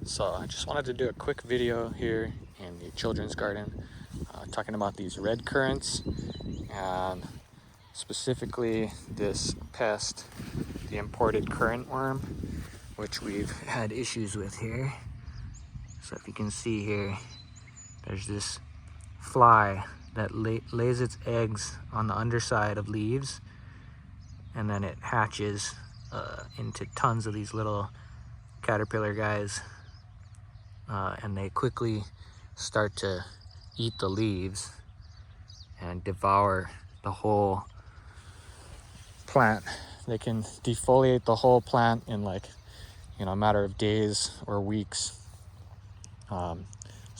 So I just wanted to do a quick video here in the children's garden talking about these red currants and specifically this pest, the imported currantworm, which we've had issues with here. So if you can see here, there's this fly that lays its eggs on the underside of leaves, and then it hatches into tons of these little caterpillar guys, and they quickly start to eat the leaves and devour the whole plant. They can defoliate the whole plant in a matter of days or weeks. So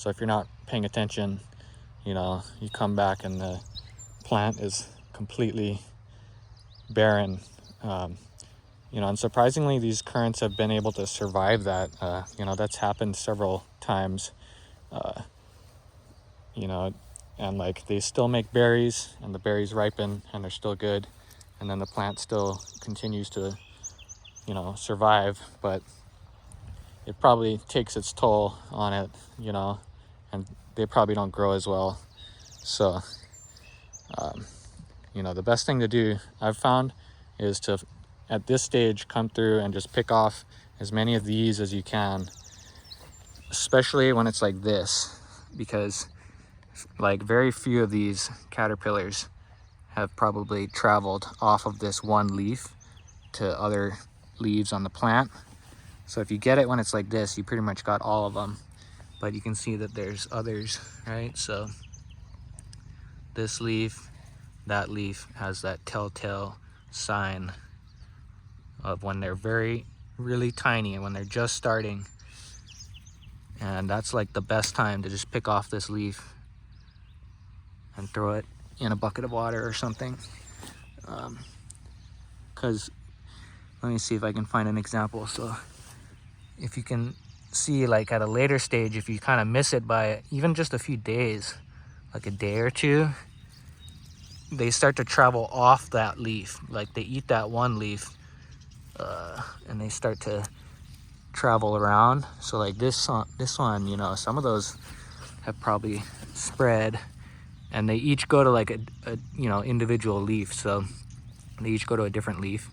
if you're not paying attention, you come back and the plant is completely barren. And surprisingly, these currants have been able to survive that. That's happened several times. And they still make berries, and the berries ripen, and they're still good, and then the plant still continues to, survive. But it probably takes its toll on it, and they probably don't grow as well. So, the best thing to do, I've found, is to, at this stage, come through and just pick off as many of these as you can, especially when it's like this, because very few of these caterpillars have probably traveled off of this one leaf to other leaves on the plant. So if you get it when it's like this, you pretty much got all of them. But you can see that there's others, right? So this leaf, that leaf has that telltale sign of when they're really tiny and when they're just starting. And that's like the best time to just pick off this leaf and throw it in a bucket of water or something. Because let me see if I can find an example. So if you can see, at a later stage, if you kind of miss it by even just a few days, like a day or two, they start to travel off that leaf. They eat that one leaf, and they start to travel around. So this one, some of those have probably spread, and they each go to a individual leaf. So they each go to a different leaf.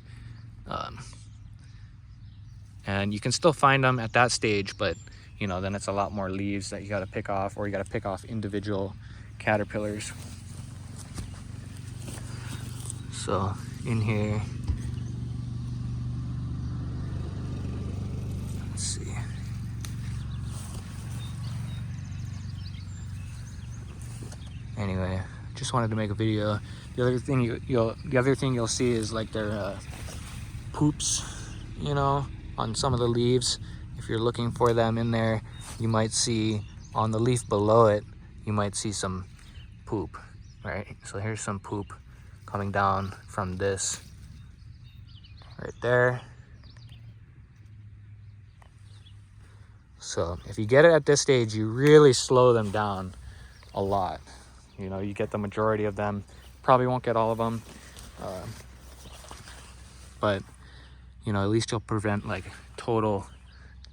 And you can still find them at that stage, but then it's a lot more leaves that you got to pick off, or you got to pick off individual caterpillars. So in here, let's see. Anyway, just wanted to make a video. The other thing you'll see is their poops, on some of the leaves. If you're looking for them in there, you might see on the leaf below it, you might see some poop, right? So here's some poop coming down from this right there. So if you get it at this stage, you really slow them down a lot. You get the majority of them. Probably won't get all of them, but at least you'll prevent total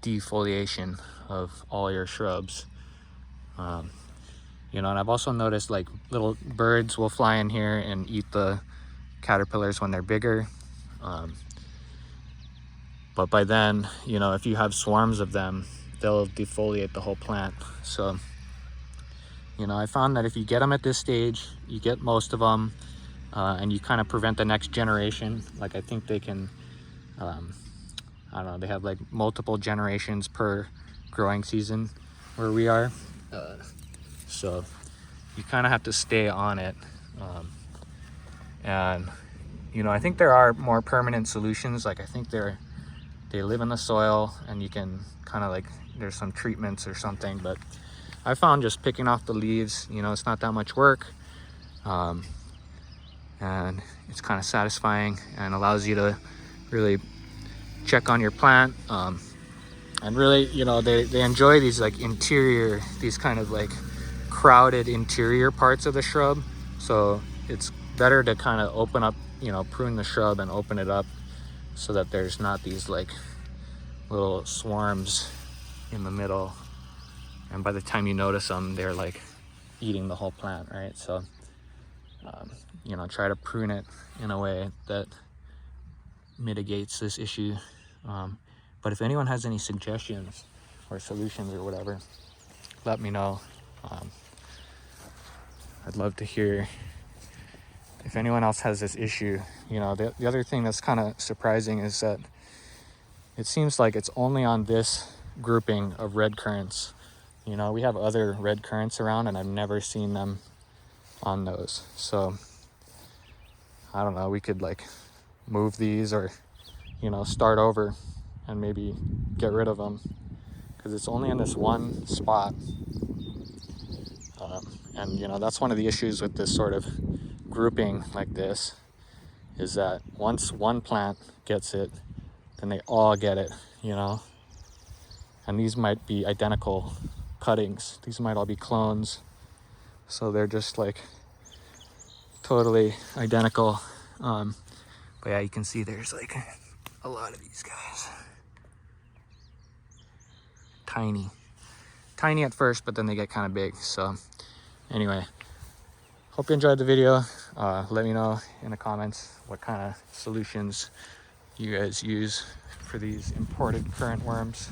defoliation of all your shrubs. And I've also noticed little birds will fly in here and eat the caterpillars when they're bigger. But by then, if you have swarms of them, they'll defoliate the whole plant. So, I found that if you get them at this stage, you get most of them, and you kind of prevent the next generation. I think they can, I don't know, they have multiple generations per growing season where we are. So you kind of have to stay on it. And, I think there are more permanent solutions. I think they live in the soil, and you can kind of there's some treatments or something, but I found just picking off the leaves, it's not that much work. And it's kind of satisfying and allows you to really check on your plant. And really, they enjoy these interior, these kind of crowded interior parts of the shrub. So it's better to kind of open up, prune the shrub and open it up so that there's not these little swarms in the middle, and by the time you notice them, they're like eating the whole plant, right? So you know, try to prune it in a way that mitigates this issue. But if anyone has any suggestions or solutions or whatever, let me know. I'd love to hear if anyone else has this issue. You know, the other thing that's kind of surprising is that it seems like it's only on this grouping of red currants. You know, we have other red currants around and I've never seen them on those. So I don't know, we could like move these or, you know, start over and maybe get rid of them, because it's only in this one spot. And you know, that's one of the issues with this sort of grouping like this, is that once one plant gets it, then they all get it, you know. And these might be identical cuttings, these might all be clones, so they're just like totally identical. But yeah, you can see there's like a lot of these guys. Tiny at first, but then they get kind of big. So anyway, hope you enjoyed the video. Let me know in the comments what kind of solutions you guys use for these imported currant worms.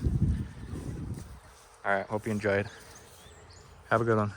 All right, hope you enjoyed. Have a good one.